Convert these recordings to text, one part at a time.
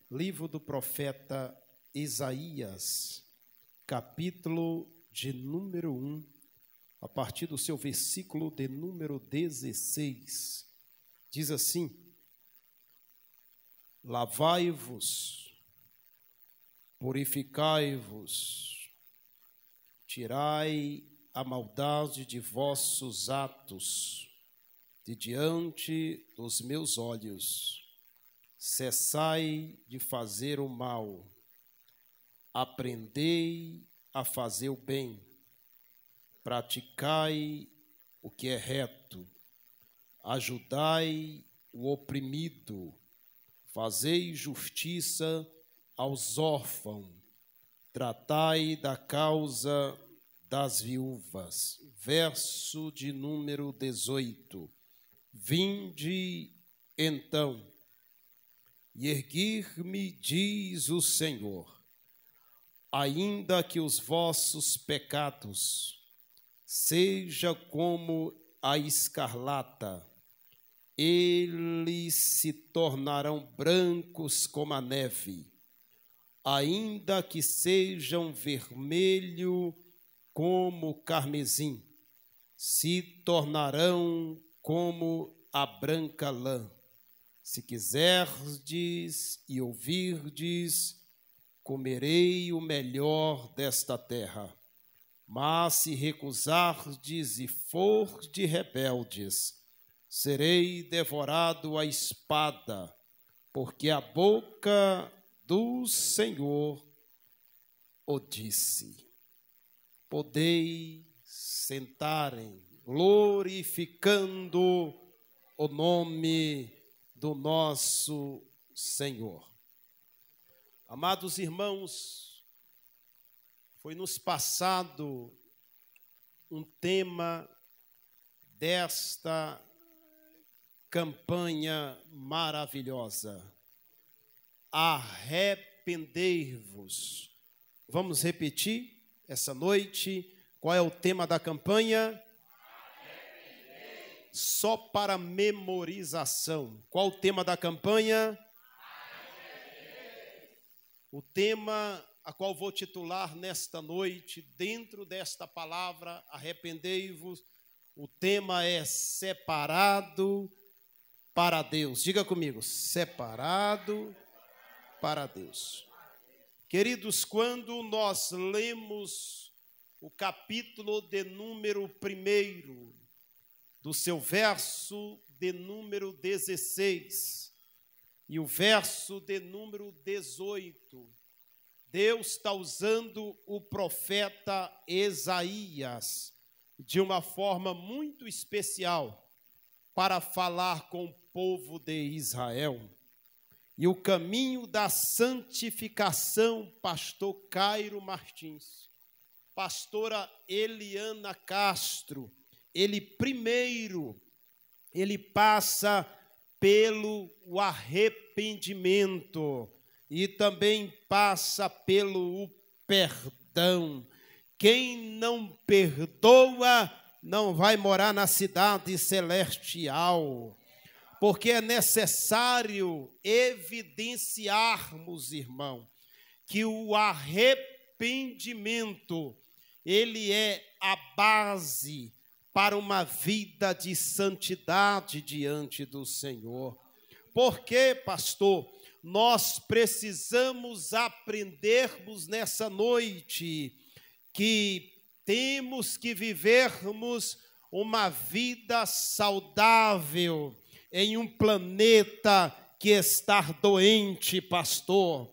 Livro do profeta Isaías, capítulo de número 1, a partir do seu versículo de número 16. Diz assim: Lavai-vos, purificai-vos, tirai a maldade de vossos atos de diante dos meus olhos. Cessai de fazer o mal, aprendei a fazer o bem, praticai o que é reto, ajudai o oprimido, fazei justiça aos órfãos, tratai da causa das viúvas. Verso de número 18. Vinde então, e erguir-me, diz o Senhor, ainda que os vossos pecados sejam como a escarlata, eles se tornarão brancos como a neve, ainda que sejam vermelho como o carmesim, se tornarão como a branca lã. Se quiserdes e ouvirdes, comerei o melhor desta terra. Mas se recusardes e fordes rebeldes, serei devorado à espada, porque a boca do Senhor o disse. Podei sentarem, glorificando o nome do nosso Senhor. Amados irmãos, foi nos passado um tema desta campanha maravilhosa: arrependei-vos. Vamos repetir essa noite? Qual é o tema da campanha? Só para memorização. Qual o tema da campanha? O tema a qual vou titular nesta noite, dentro desta palavra, arrependei-vos, o tema é separado para Deus. Diga comigo, separado para Deus. Queridos, quando nós lemos o capítulo de número 1, do seu verso de número 16 e o verso de número 18, Deus está usando o profeta Isaías de uma forma muito especial para falar com o povo de Israel. E o caminho da santificação, pastor Cairo Martins, pastora Eliana Castro, ele passa pelo arrependimento e também passa pelo perdão. Quem não perdoa não vai morar na cidade celestial, porque é necessário evidenciarmos, irmão, que o arrependimento, ele é a base para uma vida de santidade diante do Senhor. Porque, pastor, nós precisamos aprendermos nessa noite que temos que vivermos uma vida saudável em um planeta que está doente, pastor.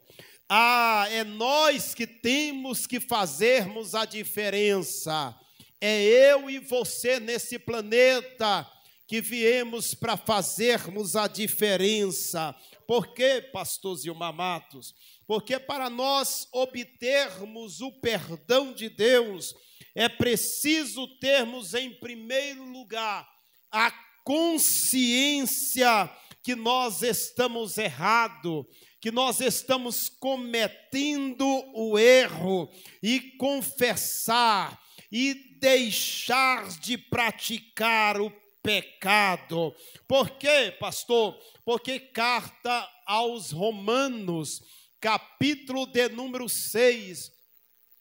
É nós que temos que fazermos a diferença. É eu e você nesse planeta que viemos para fazermos a diferença. Por quê, pastor Zilmar Matos? Porque para nós obtermos o perdão de Deus, é preciso termos, em primeiro lugar, a consciência que nós estamos errados, que nós estamos cometendo o erro, e confessar e deixar de praticar o pecado. Por quê, pastor? Porque carta aos Romanos, capítulo de número 6,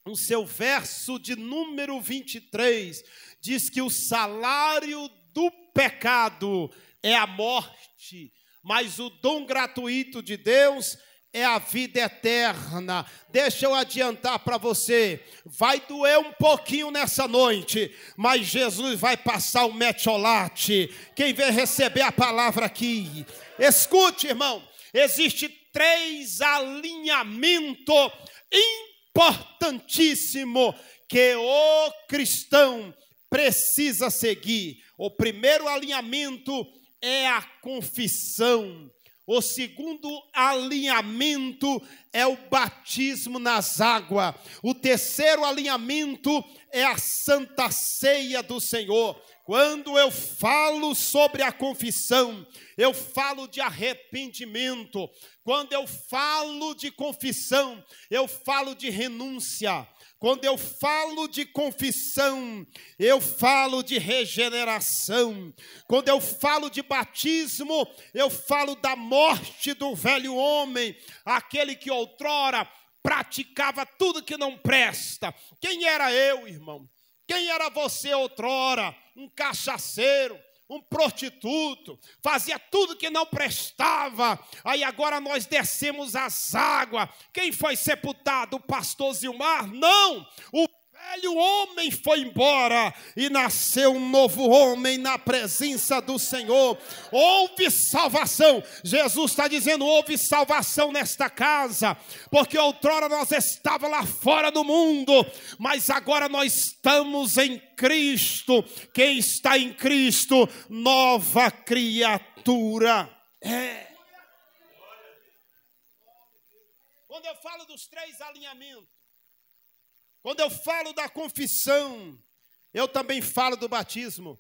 o seu verso de número 23, diz que o salário do pecado é a morte, mas o dom gratuito de Deus é a vida eterna. Deixa eu adiantar para você, vai doer um pouquinho nessa noite, mas Jesus vai passar o metiolate. Quem vem receber a palavra aqui, escute, irmão, existe 3 alinhamentos importantíssimos que o cristão precisa seguir. O primeiro alinhamento é a confissão. O segundo alinhamento é o batismo nas águas. O terceiro alinhamento é a Santa Ceia do Senhor. Quando eu falo sobre a confissão, eu falo de arrependimento. Quando eu falo de confissão, eu falo de renúncia. Quando eu falo de confissão, eu falo de regeneração. Quando eu falo de batismo, eu falo da morte do velho homem, aquele que outrora praticava tudo que não presta. Quem era eu, irmão? Quem era você outrora? Um cachaceiro, um prostituto, fazia tudo que não prestava. Aí agora nós descemos as águas. Quem foi sepultado? O pastor Zilmar? Não, o velho homem foi embora e nasceu um novo homem na presença do Senhor. Houve salvação. Jesus está dizendo, houve salvação nesta casa, porque outrora nós estávamos lá fora do mundo, mas agora nós estamos em Cristo. Quem está em Cristo, nova criatura é. Quando eu falo dos 3 alinhamentos, quando eu falo da confissão, eu também falo do batismo.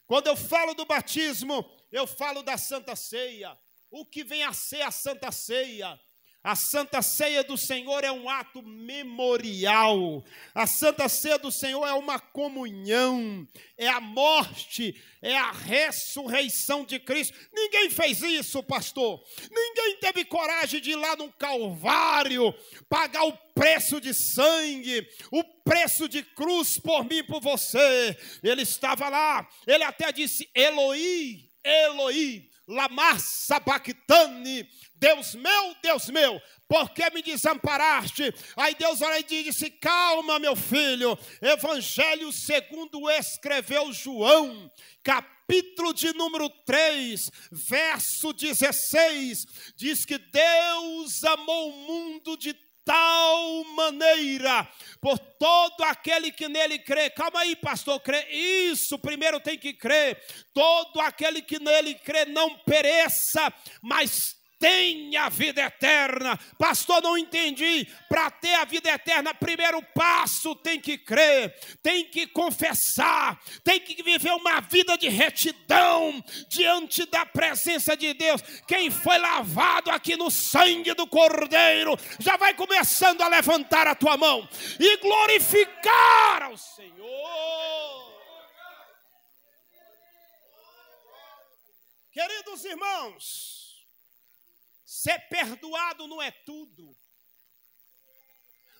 Quando eu falo do batismo, eu falo da Santa Ceia. O que vem a ser a Santa Ceia? A Santa Ceia do Senhor é um ato memorial. A Santa Ceia do Senhor é uma comunhão, é a morte, é a ressurreição de Cristo. Ninguém fez isso, pastor. Ninguém teve coragem de ir lá no Calvário, pagar o preço de sangue, o preço de cruz por mim e por você. Ele estava lá, ele até disse, Eloi, Eloi, lama sabachthani, Deus meu, por que me desamparaste? Aí Deus olha e disse, calma, meu filho. Evangelho segundo escreveu João, capítulo de número 3, verso 16, diz que Deus amou o mundo de tal maneira, por todo aquele que nele crê. Calma aí, pastor, crê. Isso, primeiro tem que crer. Todo aquele que nele crê não pereça, mas tenha a vida eterna. Pastor, não entendi. Para ter a vida eterna, primeiro passo tem que crer, tem que confessar, tem que viver uma vida de retidão diante da presença de Deus. Quem foi lavado aqui no sangue do Cordeiro, já vai começando a levantar a tua mão e glorificar ao Senhor. Queridos irmãos, ser perdoado não é tudo.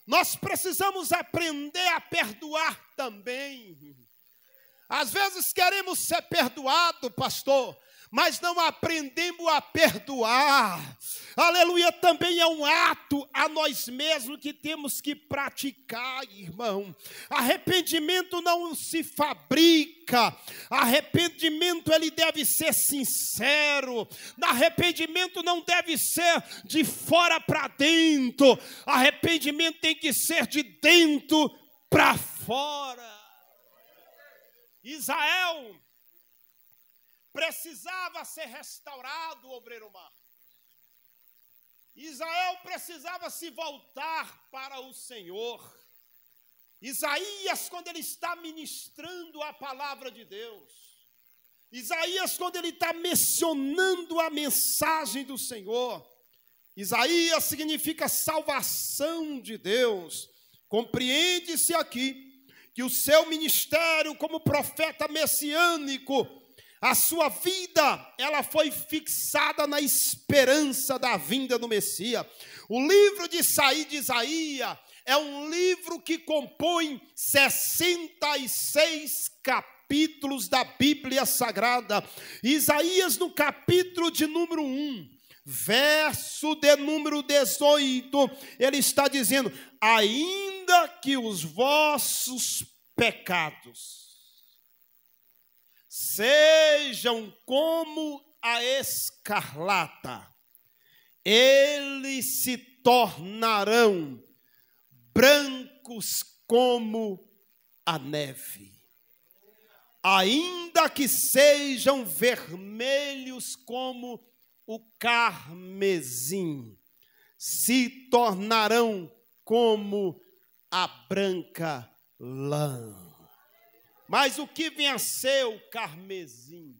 Nós precisamos aprender a perdoar também. Às vezes queremos ser perdoado, pastor, mas não aprendemos a perdoar. Aleluia, também é um ato a nós mesmos que temos que praticar, irmão. Arrependimento não se fabrica. Arrependimento, ele deve ser sincero. Arrependimento não deve ser de fora para dentro. Arrependimento tem que ser de dentro para fora. Israel precisava ser restaurado, obreiro Mar. Israel precisava se voltar para o Senhor. Isaías, quando ele está ministrando a palavra de Deus, Isaías, quando ele está mencionando a mensagem do Senhor, Isaías significa salvação de Deus. Compreende-se aqui que o seu ministério como profeta messiânico A sua vida, ela foi fixada na esperança da vinda do Messias. O livro de Isaías é um livro que compõe 66 capítulos da Bíblia Sagrada. Isaías, no capítulo de número 1, verso de número 18, ele está dizendo: ainda que os vossos pecados sejam como a escarlata, eles se tornarão brancos como a neve. Ainda que sejam vermelhos como o carmesim, se tornarão como a branca lã. Mas o que vem a ser o carmesim?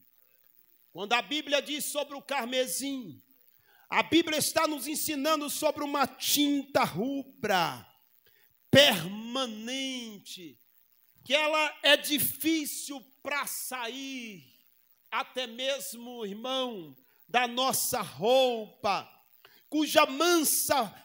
Quando a Bíblia diz sobre o carmesim, a Bíblia está nos ensinando sobre uma tinta rubra, permanente, que ela é difícil para sair, até mesmo, irmão, da nossa roupa, cuja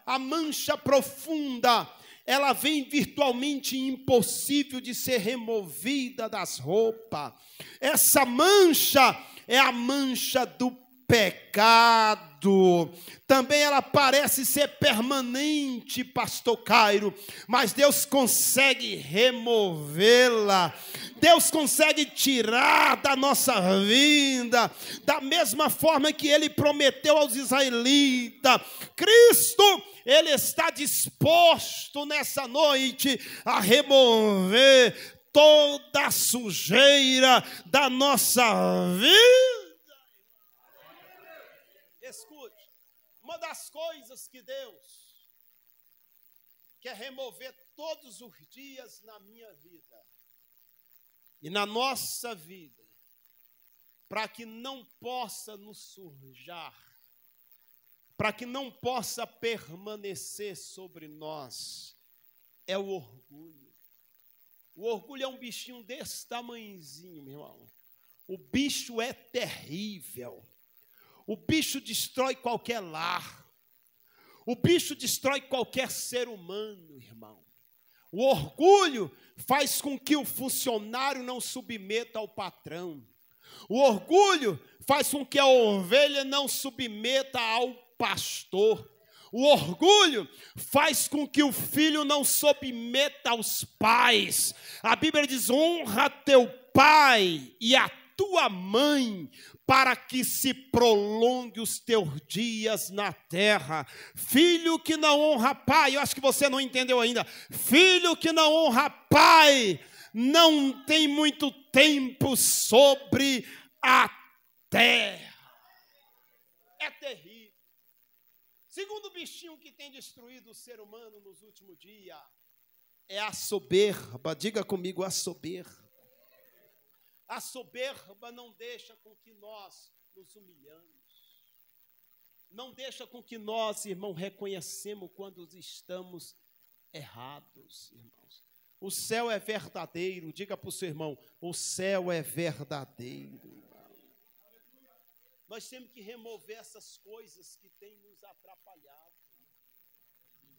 a mancha profunda, ela vem virtualmente impossível de ser removida das roupas. Essa mancha é a mancha do pecado. Também ela parece ser permanente, pastor Cairo, mas Deus consegue removê-la. Deus consegue tirar da nossa vida, da mesma forma que Ele prometeu aos israelitas. Cristo, Ele está disposto nessa noite a remover toda a sujeira da nossa vida. Escute, uma das coisas que Deus quer remover todos os dias na minha vida e na nossa vida, para que não possa nos sujar, para que não possa permanecer sobre nós, é o orgulho. O orgulho é um bichinho desse tamanhozinho, meu irmão. O bicho é terrível. O bicho destrói qualquer lar. O bicho destrói qualquer ser humano, irmão. O orgulho faz com que o funcionário não submeta ao patrão. O orgulho faz com que a ovelha não submeta ao pastor. O orgulho faz com que o filho não submeta aos pais. A Bíblia diz: honra teu pai e a tua mãe, para que se prolongue os teus dias na terra. Filho que não honra pai, eu acho que você não entendeu ainda. Filho que não honra pai, não tem muito tempo sobre a terra. É terrível. Segundo bichinho que tem destruído o ser humano nos últimos dias é a soberba. Diga comigo, a soberba. A soberba não deixa com que nós nos humilhamos. Não deixa com que nós, irmão, reconhecemos quando estamos errados, irmãos. O céu é verdadeiro. Diga para o seu irmão, o céu é verdadeiro. Nós temos que remover essas coisas que têm nos atrapalhado.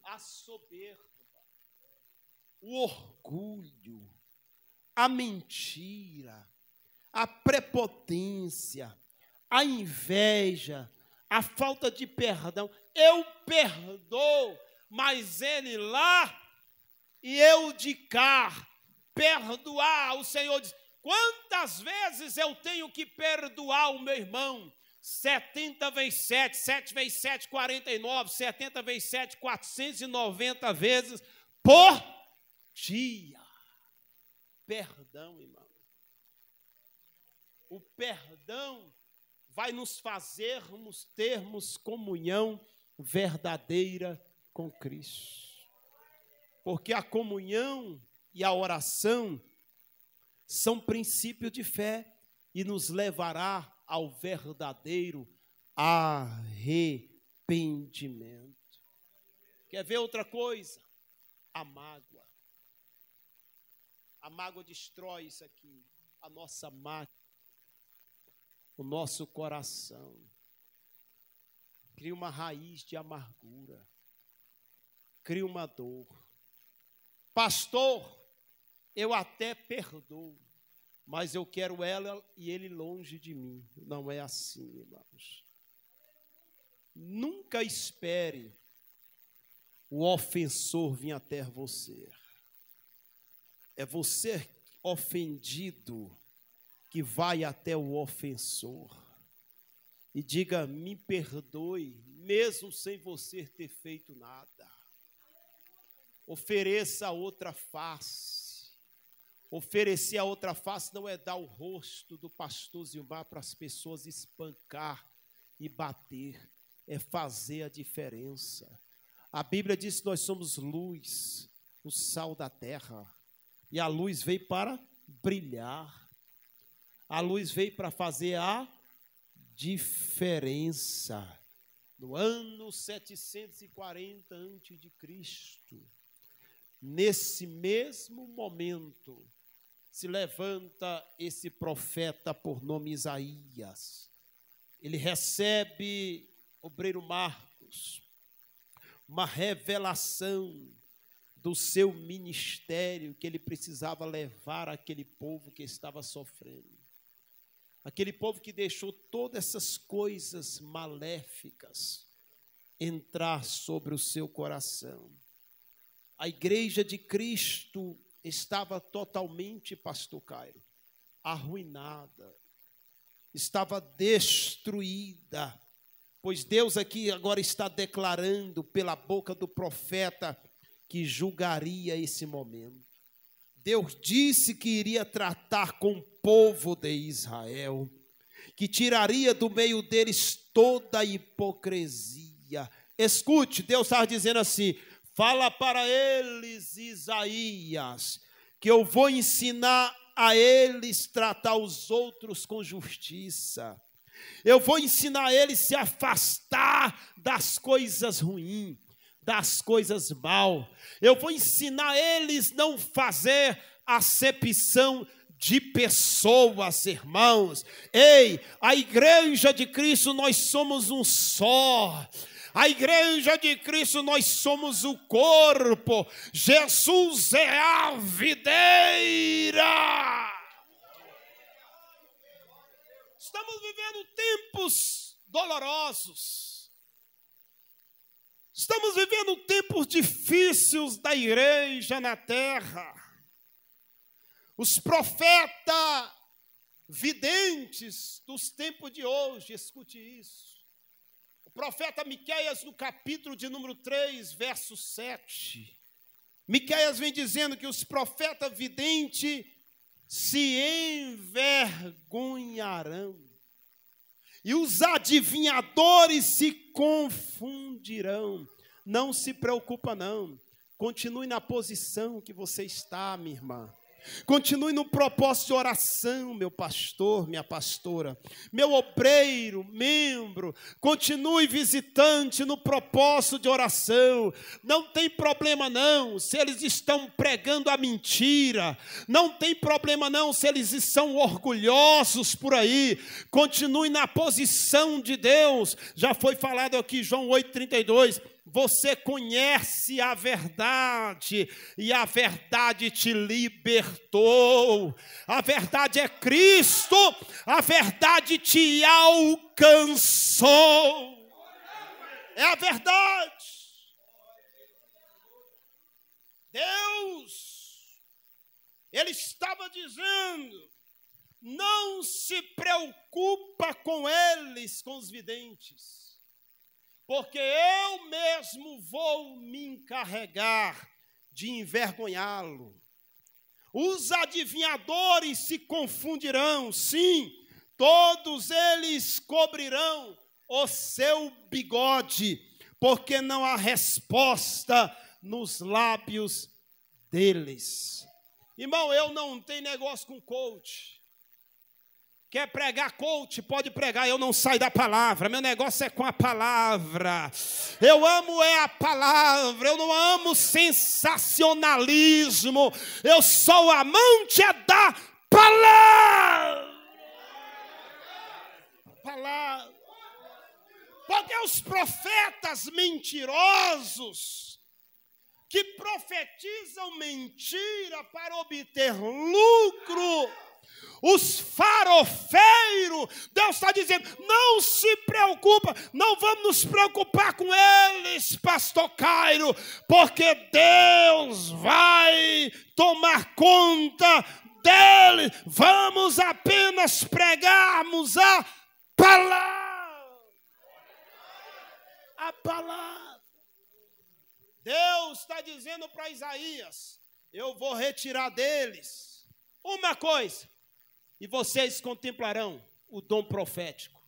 A soberba, o orgulho, a mentira, a prepotência, a inveja, a falta de perdão. Eu perdoo, mas ele lá e eu de cá. Perdoar, o Senhor diz: quantas vezes eu tenho que perdoar o meu irmão? 70 vezes 7, 7 vezes 7, 49, 70 vezes 7, 490 vezes por dia. Perdão, irmão. O perdão vai nos fazermos termos comunhão verdadeira com Cristo. Porque a comunhão e a oração são princípios de fé e nos levará ao verdadeiro arrependimento. Quer ver outra coisa? A mágoa. A mágoa destrói isso aqui, a nossa mágoa. o nosso coração. Cria uma raiz de amargura. Cria uma dor. Pastor, eu até perdoo, mas eu quero ela e ele longe de mim. Não é assim, irmãos. Nunca espere o ofensor vir até você. É você ofendido que vai até o ofensor e diga: me perdoe, mesmo sem você ter feito nada. Ofereça a outra face. Oferecer a outra face não é dar o rosto do pastor Zilmar para as pessoas espancar e bater, é fazer a diferença. A Bíblia diz que nós somos luz, o sal da terra, e a luz veio para brilhar. A luz veio para fazer a diferença. No ano 740 a.C., nesse mesmo momento, se levanta esse profeta por nome Isaías. Ele recebe, obreiro Marcos, uma revelação do seu ministério que ele precisava levar àquele povo que estava sofrendo. Aquele povo que deixou todas essas coisas maléficas entrar sobre o seu coração. A igreja de Cristo estava totalmente, pastor Cairo, arruinada, estava destruída, pois Deus aqui agora está declarando pela boca do profeta que julgaria esse momento. Deus disse que iria tratar com o povo de Israel, que tiraria do meio deles toda a hipocrisia. Escute, Deus estava dizendo assim: fala para eles, Isaías, que eu vou ensinar a eles tratar os outros com justiça. Eu vou ensinar a eles se afastar das coisas ruins, das coisas mal. Eu vou ensinar eles não fazer acepção de pessoas, irmãos. Ei, a igreja de Cristo, nós somos um só. A igreja de Cristo, nós somos o corpo. Jesus é a videira. Estamos vivendo tempos dolorosos. Estamos vivendo tempos difíceis da igreja na terra. Os profetas videntes dos tempos de hoje, escute isso. O profeta Miqueias, no capítulo de número 3, verso 7. Miqueias vem dizendo que os profetas videntes se envergonharão. E os adivinhadores se confundirão. Não se preocupa não. Continue na posição que você está, minha irmã. Continue no propósito de oração, meu pastor, minha pastora, meu obreiro, membro. Continue visitante no propósito de oração. Não tem problema não se eles estão pregando a mentira. Não tem problema não se eles estão orgulhosos por aí. Continue na posição de Deus. Já foi falado aqui, João 8,32. Você conhece a verdade e a verdade te libertou. A verdade é Cristo, a verdade te alcançou. É a verdade. Deus, Ele estava dizendo: não se preocupa com eles, com os videntes. Porque eu mesmo vou me encarregar de envergonhá-lo. Os adivinhadores se confundirão, sim, todos eles cobrirão o seu bigode, porque não há resposta nos lábios deles. Irmão, eu não tenho negócio com coach. Quer pregar coach? Pode pregar, eu não saio da palavra. Meu negócio é com a palavra. Eu amo a palavra, eu não amo sensacionalismo. Eu sou amante da palavra. palavra. Porque os profetas mentirosos, que profetizam mentira para obter lucro, os farofeiros, Deus está dizendo, não se preocupa, não vamos nos preocupar com eles, pastor Cairo, porque Deus vai tomar conta deles, vamos apenas pregarmos a palavra. A palavra. Deus está dizendo para Isaías, eu vou retirar deles uma coisa, e vocês contemplarão o dom profético.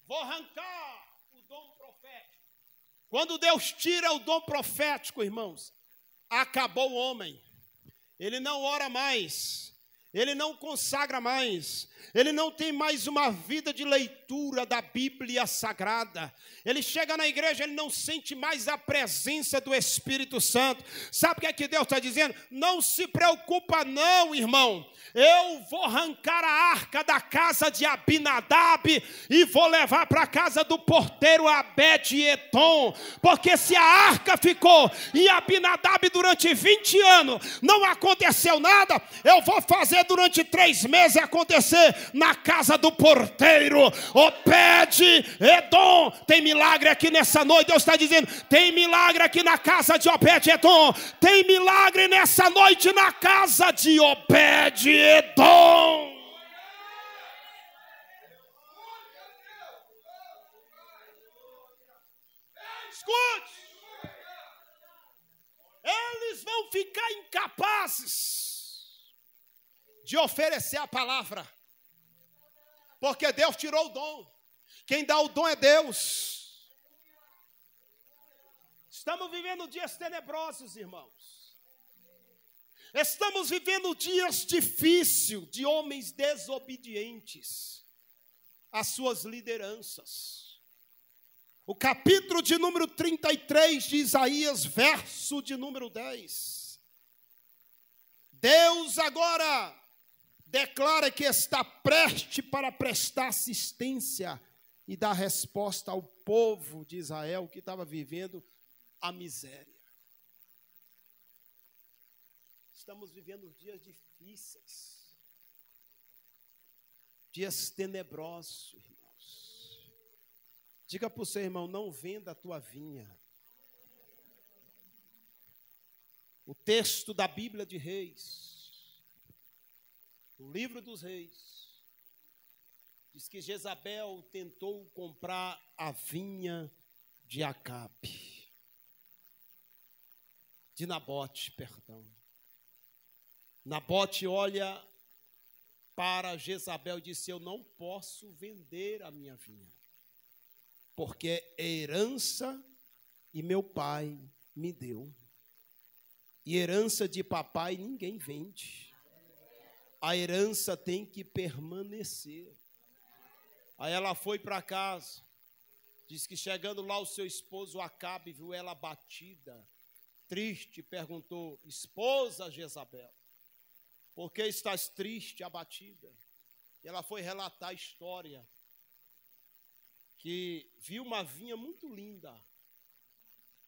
Vou arrancar o dom profético. Quando Deus tira o dom profético, irmãos, acabou o homem. Ele não ora mais, ele não consagra mais, ele não tem mais uma vida de leitura da Bíblia Sagrada. Ele chega na igreja, ele não sente mais a presença do Espírito Santo. Sabe o que é que Deus está dizendo? Não se preocupa não, irmão. Eu vou arrancar a arca da casa de Abinadab e vou levar para a casa do porteiro Obed-Edom. Porque se a arca ficou em Abinadab durante 20 anos, não aconteceu nada, eu vou fazer durante 3 meses acontecer na casa do porteiro Obed-Edom. Tem milagre aqui nessa noite. Deus está dizendo, tem milagre aqui na casa de Obed-Edom. Tem milagre nessa noite na casa de Obed-Edom. Escute, eles vão ficar incapazes de oferecer a palavra, porque Deus tirou o dom. Quem dá o dom é Deus. Estamos vivendo dias tenebrosos, irmãos. Estamos vivendo dias difíceis de homens desobedientes às suas lideranças. O capítulo de número 33 de Isaías, verso de número 10. Deus agora declara que está prestes para prestar assistência e dar resposta ao povo de Israel que estava vivendo a miséria. Estamos vivendo dias difíceis, dias tenebrosos, irmãos. Diga para o seu irmão, não venda a tua vinha. O texto da Bíblia de Reis, o livro dos Reis, diz que Jezabel tentou comprar a vinha de Acabe, de Nabote, perdão. Nabote olha para Jezabel e disse, eu não posso vender a minha vinha, porque é herança e meu pai me deu. E herança de papai ninguém vende. A herança tem que permanecer. Aí ela foi para casa. Diz que chegando lá o seu esposo Acabe viu ela abatida, triste, perguntou, esposa Jezabel, por que estás triste, abatida? E ela foi relatar a história, que viu uma vinha muito linda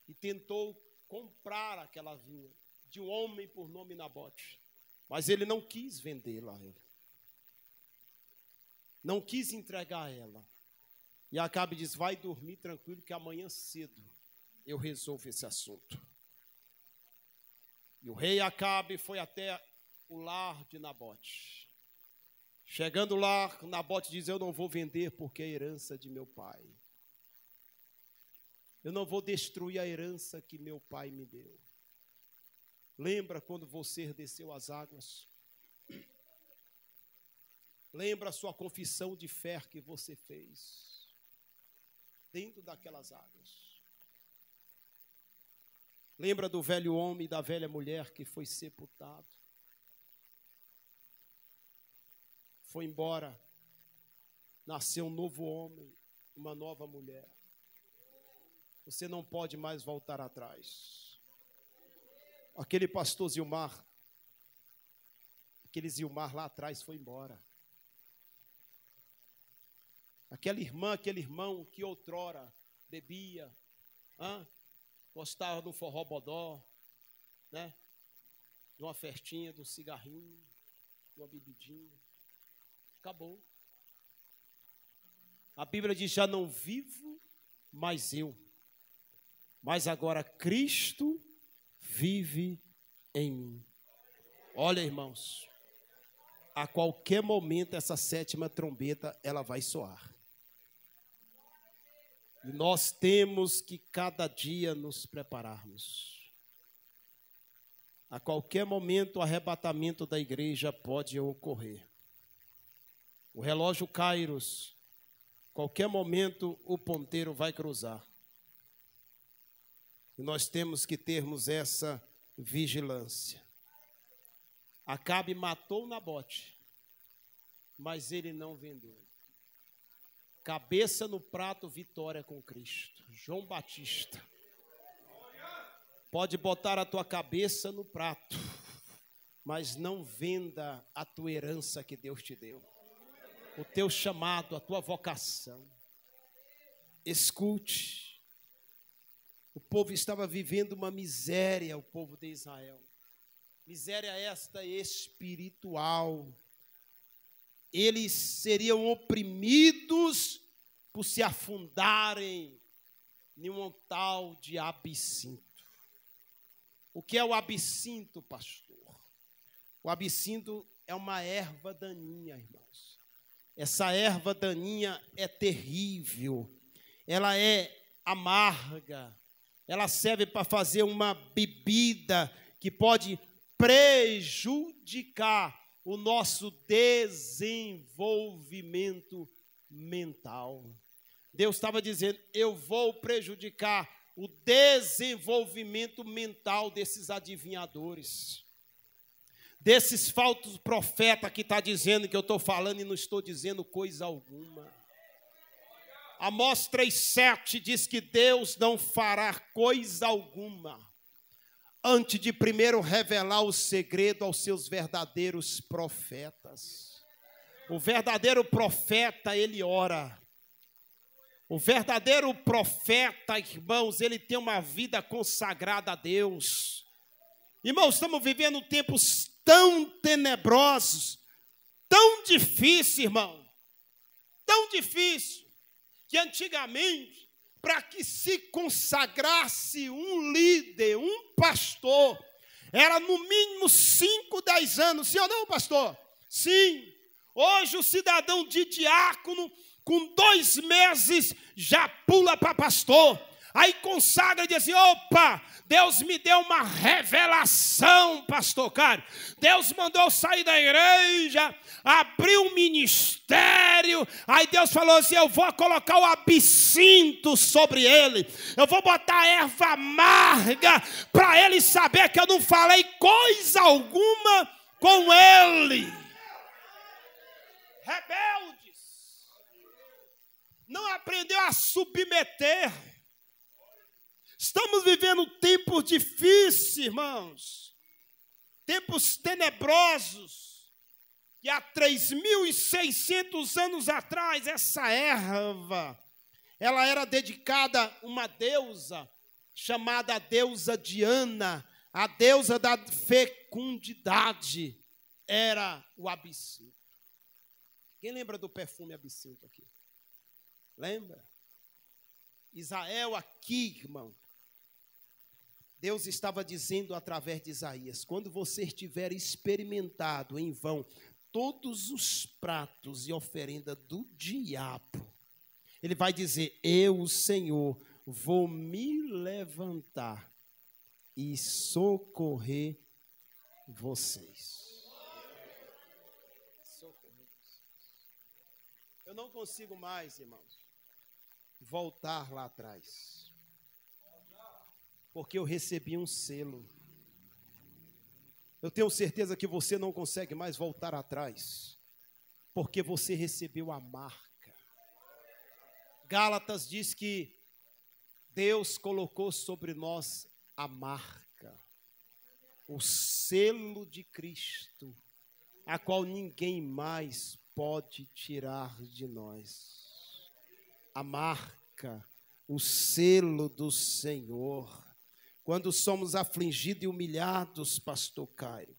e tentou comprar aquela vinha de um homem por nome Nabote, mas ele não quis vendê-la a ele. Não quis entregar a ela. E Acabe diz, vai dormir tranquilo que amanhã cedo eu resolvo esse assunto. E o rei Acabe foi até o lar de Nabote. Chegando lá, Nabote diz, eu não vou vender porque é herança de meu pai. Eu não vou destruir a herança que meu pai me deu. Lembra quando você desceu as águas? Lembra a sua confissão de fé que você fez dentro daquelas águas? Lembra do velho homem e da velha mulher que foi sepultado? Foi embora, nasceu um novo homem, uma nova mulher. Você não pode mais voltar atrás. Aquele pastor Zilmar, aquele Zilmar lá atrás foi embora. Aquela irmã, aquele irmão que outrora bebia, gostava do forró bodó, né? De uma festinha, de um cigarrinho, de uma bebidinha. Acabou. A Bíblia diz, já não vivo mais eu, mas agora Cristo vive em mim. Olha, irmãos, a qualquer momento essa sétima trombeta, ela vai soar. E nós temos que cada dia nos prepararmos. A qualquer momento o arrebatamento da igreja pode ocorrer. O relógio Kairos, qualquer momento o ponteiro vai cruzar. E nós temos que termos essa vigilância. Acabe matou Nabote, mas ele não vendeu. Cabeça no prato, vitória com Cristo. João Batista. Pode botar a tua cabeça no prato, mas não venda a tua herança que Deus te deu. O teu chamado, a tua vocação. Escute. O povo estava vivendo uma miséria, o povo de Israel. Miséria esta espiritual. Eles seriam oprimidos por se afundarem em um tal de absinto. O que é o absinto, pastor? O absinto é uma erva daninha, irmãos. Essa erva daninha é terrível. Ela é amarga. Ela serve para fazer uma bebida que pode prejudicar o nosso desenvolvimento mental. Deus estava dizendo, eu vou prejudicar o desenvolvimento mental desses adivinhadores, desses falsos profetas que está dizendo que eu estou falando e não estou dizendo coisa alguma. Amós 3,7 diz que Deus não fará coisa alguma antes de primeiro revelar o segredo aos seus verdadeiros profetas. O verdadeiro profeta, ele ora. O verdadeiro profeta, irmãos, ele tem uma vida consagrada a Deus. Irmãos, estamos vivendo tempos tão tenebrosos, tão difíceis, irmão. Tão difícil, que antigamente, para que se consagrasse um líder, um pastor, era no mínimo 5, 10 anos, sim ou não, pastor? Sim. Hoje o cidadão de diácono, com 2 meses, já pula para pastor. Aí consagra e diz assim, opa, Deus me deu uma revelação, pastor Cário. Deus mandou sair da igreja, abrir um ministério. Aí Deus falou assim, eu vou colocar o absinto sobre ele. Eu vou botar a erva amarga para ele saber que eu não falei coisa alguma com ele. Rebeldes. Não aprendeu a submeter. Estamos vivendo tempos difíceis, irmãos. Tempos tenebrosos. E há 3.600 anos atrás, essa erva, ela era dedicada a uma deusa, chamada a deusa Diana, a deusa da fecundidade. Era o absinto. Quem lembra do perfume absinto aqui? Lembra? Israel aqui, irmão. Deus estava dizendo através de Isaías, quando você estiver experimentado em vão todos os pratos e oferenda do diabo, ele vai dizer, eu, o Senhor, vou me levantar e socorrer vocês. Eu não consigo mais, irmãos, voltar lá atrás. Porque eu recebi um selo. Eu tenho certeza que você não consegue mais voltar atrás. Porque você recebeu a marca. Gálatas diz que Deus colocou sobre nós a marca. O selo de Cristo. A qual ninguém mais pode tirar de nós. a marca, o selo do Senhor. Quando somos afligidos e humilhados, pastor Caio,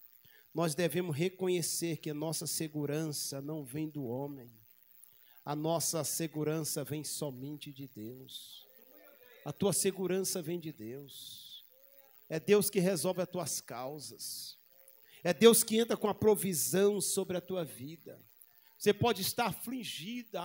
nós devemos reconhecer que a nossa segurança não vem do homem. A nossa segurança vem somente de Deus. A tua segurança vem de Deus. É Deus que resolve as tuas causas. É Deus que entra com a provisão sobre a tua vida. Você pode estar afligido.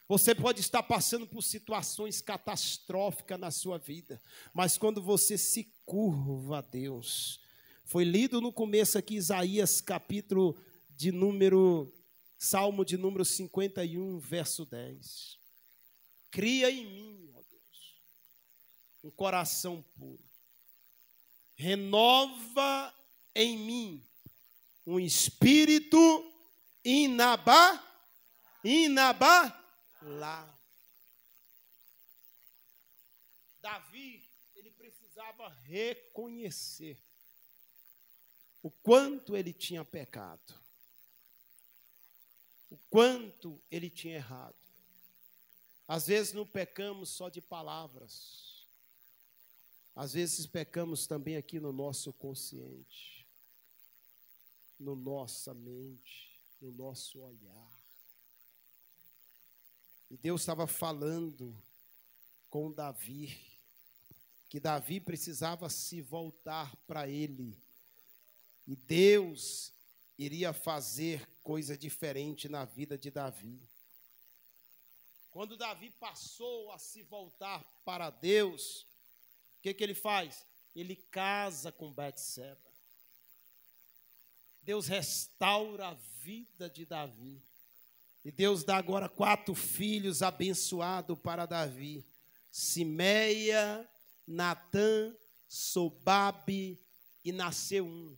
Você pode estar passando por situações catastróficas na sua vida. Mas quando você se curva a Deus, foi lido no começo aqui Isaías capítulo de número, Salmo de número 51, verso 10. Cria em mim, ó Deus, um coração puro. Renova em mim um espírito inabalado. Davi, ele precisava reconhecer o quanto ele tinha pecado, o quanto ele tinha errado. Às vezes não pecamos só de palavras, às vezes pecamos também aqui no nosso consciente, no nossa mente, no nosso olhar. E Deus estava falando com Davi, que Davi precisava se voltar para ele. E Deus iria fazer coisa diferente na vida de Davi. Quando Davi passou a se voltar para Deus, o que ele faz? Ele casa com Betseba. Deus restaura a vida de Davi. E Deus dá agora 4 filhos abençoados para Davi. Simeia, Natã, Sobabe, e nasceu um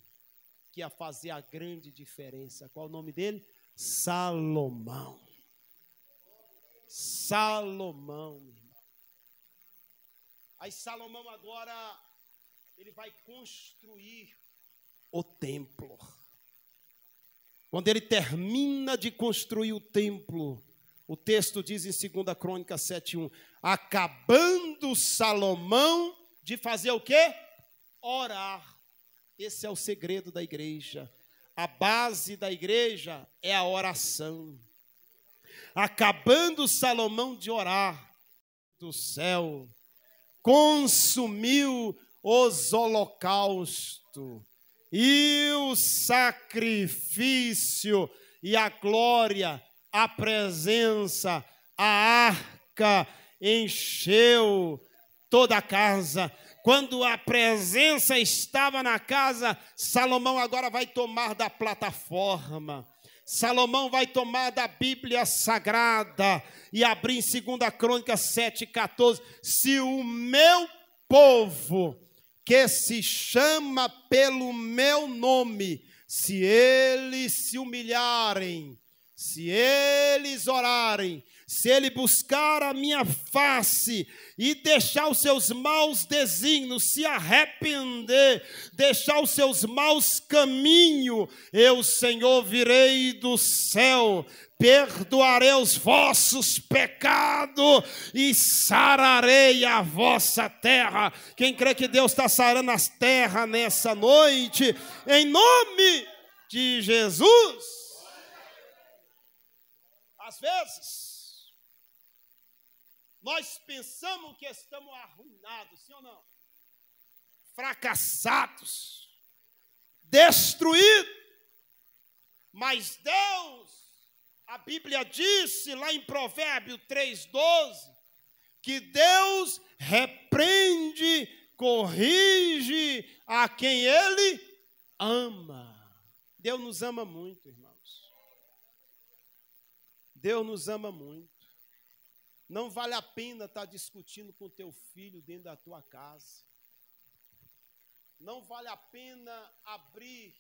que ia fazer a grande diferença. Qual o nome dele? Salomão. Salomão, irmão. Aí Salomão agora, ele vai construir o templo. Quando ele termina de construir o templo, o texto diz em 2 Crônicas 7:1, acabando Salomão de fazer o quê? Orar. Esse é o segredo da igreja. A base da igreja é a oração. Acabando Salomão de orar, do céu consumiu os holocaustos e o sacrifício e a glória, a presença, a arca encheu toda a casa. Quando a presença estava na casa, Salomão agora vai tomar da plataforma. Salomão vai tomar da Bíblia Sagrada e abrir em 2 Crônicas 7:14. Se o meu povo, que se chama pelo meu nome, se eles se humilharem, se eles orarem, se ele buscar a minha face e deixar os seus maus desígnios, se arrepender, deixar os seus maus caminhos, eu, Senhor, virei do céu, perdoarei os vossos pecados e sararei a vossa terra. Quem crê que Deus está sarando as terras nessa noite, em nome de Jesus? Às vezes nós pensamos que estamos arruinados, sim ou não? Fracassados, destruídos. Mas Deus, a Bíblia disse lá em Provérbios 3:12, que Deus repreende, corrige a quem Ele ama. Deus nos ama muito, irmãos. Deus nos ama muito. Não vale a pena estar discutindo com teu filho dentro da tua casa. Não vale a pena abrir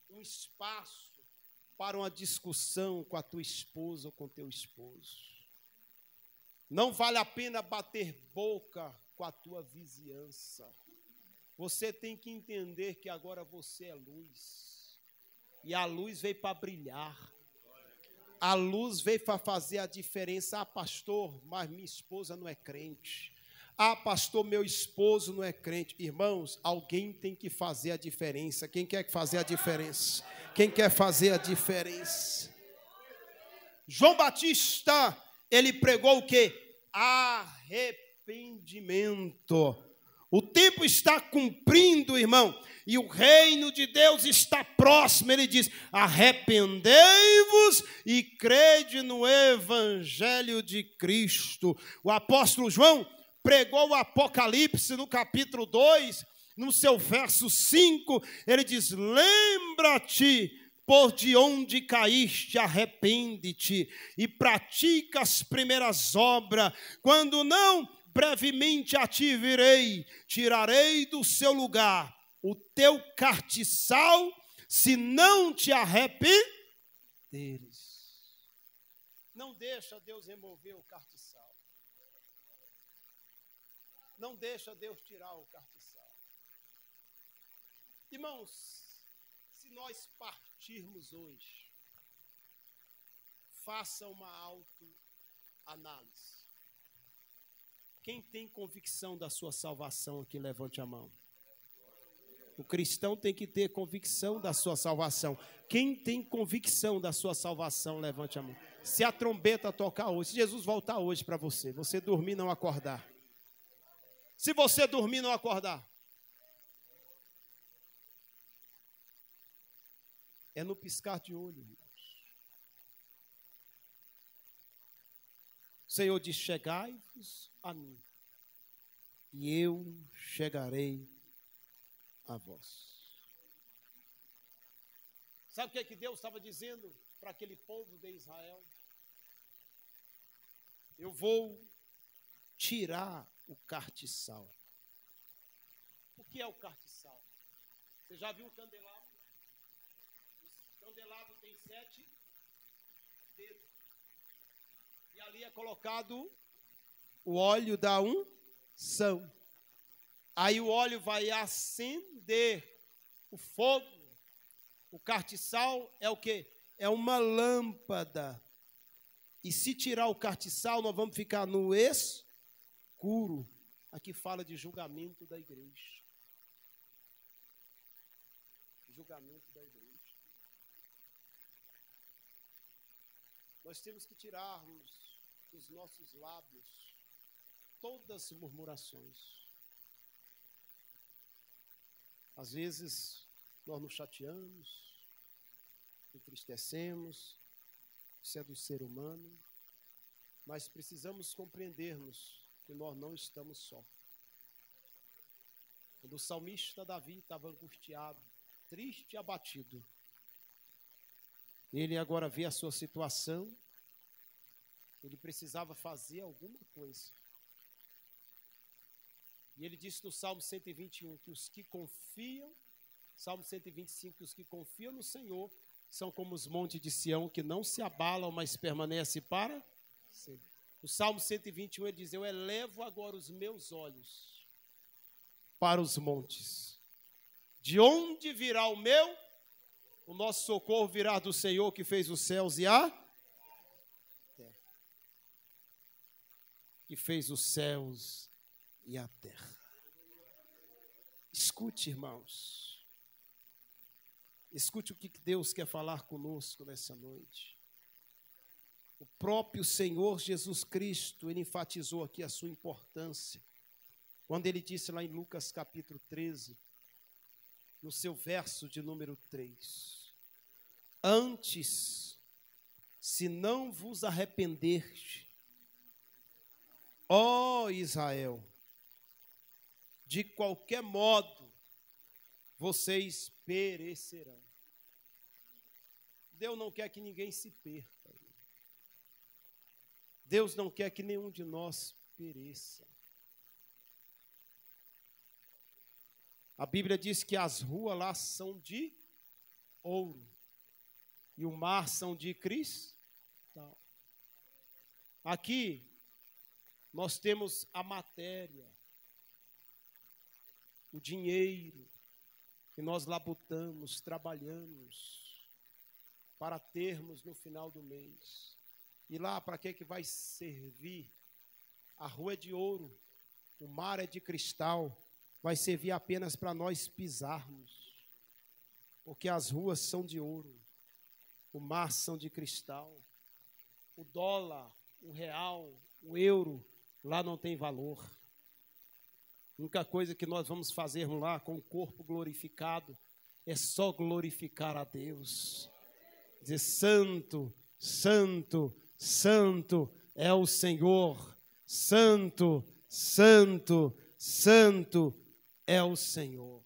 um espaço para uma discussão com a tua esposa ou com teu esposo. Não vale a pena bater boca com a tua vizinhança. Você tem que entender que agora você é luz. E a luz veio para brilhar. a luz veio para fazer a diferença. Ah, pastor, mas minha esposa não é crente. Ah, pastor, meu esposo não é crente. Irmãos, alguém tem que fazer a diferença. Quem quer fazer a diferença? Quem quer fazer a diferença? João Batista, ele pregou o quê? Arrependimento. O tempo está cumprindo, irmão, e o reino de Deus está próximo. Ele diz: arrependei-vos e crede no evangelho de Cristo. O apóstolo João pregou o Apocalipse no capítulo 2, no seu verso 5, ele diz: lembra-te, por de onde caíste, arrepende-te e pratica as primeiras obras. Quando não, brevemente a ti virei, tirarei do seu lugar o teu castiçal, se não te arrependeres. Não deixa Deus remover o castiçal. Não deixa Deus tirar o castiçal. Irmãos, se nós partirmos hoje, faça uma autoanálise. Quem tem convicção da sua salvação aqui, levante a mão. O cristão tem que ter convicção da sua salvação. Quem tem convicção da sua salvação, levante a mão. Se a trombeta tocar hoje, se Jesus voltar hoje para você, você dormir e não acordar. Se você dormir e não acordar, é no piscar de olho, irmãos. O Senhor diz: chegai-vos a mim, e eu chegarei a vós. Sabe o que Deus estava dizendo para aquele povo de Israel? Eu vou tirar o castiçal. O que é o castiçal? Você já viu um candelabro? O candelabro tem 7 dedos. E ali é colocado o óleo da unção. Aí o óleo vai acender o fogo. O castiçal é o quê? É uma lâmpada. E se tirar o castiçal, nós vamos ficar no escuro. Aqui fala de julgamento da igreja. Julgamento da igreja. Nós temos que tirarmos dos nossos lábios todas as murmurações. Às vezes nós nos chateamos, entristecemos, isso é do ser humano, mas precisamos compreendermos que nós não estamos só. Quando o salmista Davi estava angustiado, triste e abatido, ele agora vê a sua situação, ele precisava fazer alguma coisa. E ele disse no Salmo 121 que os que confiam, Salmo 125, que os que confiam no Senhor são como os montes de Sião, que não se abalam, mas permanecem para sempre. O Salmo 121, ele diz: eu elevo agora os meus olhos para os montes. De onde virá o meu? O nosso socorro virá do Senhor que fez os céus e a terra. Que fez os céus e a terra. Escute, irmãos. Escute o que Deus quer falar conosco nessa noite. O próprio Senhor Jesus Cristo, ele enfatizou aqui a sua importância, quando ele disse lá em Lucas capítulo 13, no seu verso de número 3, antes, se não vos arrependerdes, ó Israel, de qualquer modo, vocês perecerão. Deus não quer que ninguém se perca. Deus não quer que nenhum de nós pereça. A Bíblia diz que as ruas lá são de ouro e o mar são de cristal. Aqui nós temos a matéria, o dinheiro que nós labutamos, trabalhamos. para termos no final do mês. E lá, para que vai servir? A rua é de ouro, o mar é de cristal, vai servir apenas para nós pisarmos, porque as ruas são de ouro, o mar são de cristal, o dólar, o real, o euro, lá não tem valor. A única coisa que nós vamos fazer lá com o corpo glorificado é só glorificar a Deus. Dizer: santo, santo, santo é o Senhor. Santo, santo, santo é o Senhor.